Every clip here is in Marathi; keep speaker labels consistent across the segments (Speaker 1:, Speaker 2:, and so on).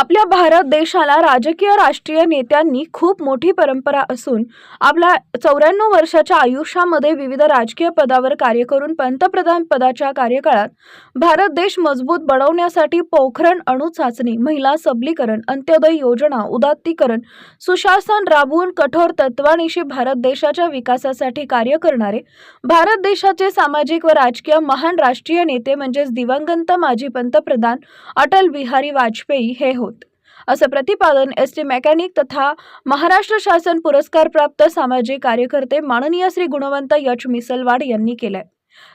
Speaker 1: आपल्या भारत देशाला राजकीय राष्ट्रीय नेत्यांनी खूप मोठी परंपरा असून आपल्या 94 वर्षाच्या आयुष्यामध्ये विविध राजकीय पदावर कार्य करून पंतप्रधान पदाच्या कार्यकाळात भारत देश मजबूत बनवण्यासाठी पोखरण अणु चाचणी, महिला सबलीकरण, अंत्योदय योजना, उदात्तीकरण, सुशासन राबवून कठोर तत्वांनिशी भारत देशाच्या विकासासाठी कार्य करणारे भारत देशाचे सामाजिक व राजकीय महान राष्ट्रीय नेते म्हणजेच दिवंगत माजी पंतप्रधान अटल बिहारी वाजपेयी हे होत, असं प्रतिपादन एसटी मेकॅनिक तथा महाराष्ट्र शासन पुरस्कार प्राप्त सामाजिक कार्यकर्ते माननीय श्री गुणवंत यच मिसलवाड यांनी केलंय।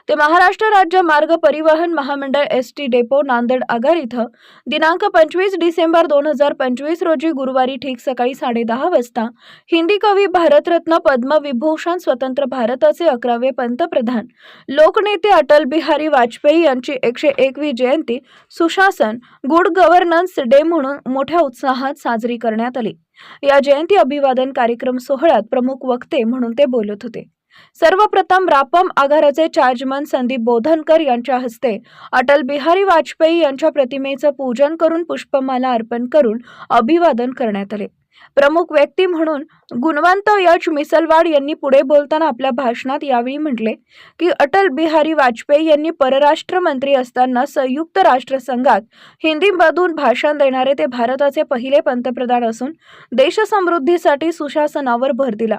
Speaker 1: ते महाराष्ट्र राज्य मार्ग परिवहन महामंडळ एसटी डेपो नांदेड आगार इथं दिनांक 25 डिसेंबर 2025 रोजी गुरुवारी ठीक सकाळी 10:30 वाजता हिंदी कवी, भारतरत्न, पद्मविभूषण, स्वतंत्र भारताचे 11वे पंतप्रधान, लोकनेते अटल बिहारी वाजपेयी यांची 101वी जयंती सुशासन गुड गव्हर्नन्स डे म्हणून मोठ्या उत्साहात साजरी करण्यात आली। या जयंती अभिवादन कार्यक्रम सोहळ्यात प्रमुख वक्ते म्हणून ते बोलत होते। सर्वप्रथम रापम आगाराचे चार्जमन संदीप बोधनकर यांच्या हस्ते अटल बिहारी वाजपेयी यांच्या प्रतिमेचं पूजन करून पुष्पमाला अर्पण करून अभिवादन करण्यात आले। प्रमुख व्यक्ती म्हणून गुणवंत यच मिसलवाड यांनी पुढे बोलताना आपल्या भाषणात यावेळी म्हटले की अटल बिहारी वाजपेयी यांनी परराष्ट्र मंत्री असताना संयुक्त राष्ट्र संघात हिंदीमधून भाषण देणारे ते भारताचे पहिले पंतप्रधान असून देश समृद्धीसाठी सुशासनावर भर दिला।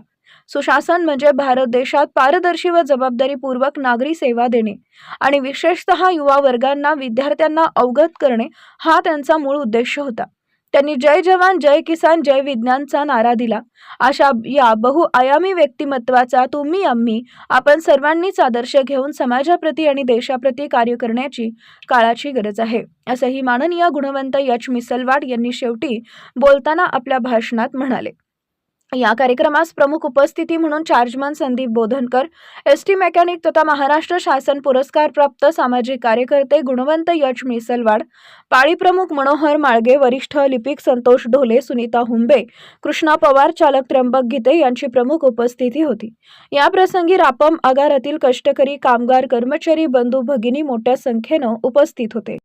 Speaker 1: सुशासन म्हणजे भारत देशात पारदर्शी व जबाबदारीपूर्वक नागरी सेवा देणे आणि विशेषतः युवा वर्गांना, विद्यार्थ्यांना अवगत करणे हा त्यांचा मूळ उद्देश होता। त्यांनी जय जवान, जय किसान, जय विज्ञानचा नारा दिला। अशा या बहुआयामी व्यक्तिमत्वाचा तुम्ही आम्ही आपण सर्वांनीच आदर्श घेऊन समाजाप्रती आणि देशाप्रती कार्य करण्याची काळाची गरज आहे, असंही माननीय गुणवंत यच मिसलवाड यांनी शेवटी बोलताना आपल्या भाषणात म्हणाले। या कार्यक्रमास प्रमुख उपस्थिती म्हणून चार्जमन संदीप बोधनकर, एसटी मेकॅनिक तथा महाराष्ट्र शासन पुरस्कार प्राप्त सामाजिक कार्यकर्ते गुणवंत यच मिसलवाड, पाळी प्रमुख मनोहर माळगे, वरिष्ठ लिपिक संतोष ढोले, सुनीता हुंबे, कृष्णा पवार, चालक त्र्यंबक गीते यांची प्रमुख उपस्थिती होती। या प्रसंगी रापम आगारातील कष्टकरी, कामगार, कर्मचारी, बंधू भगिनी मोठ्या संख्येनं उपस्थित होते।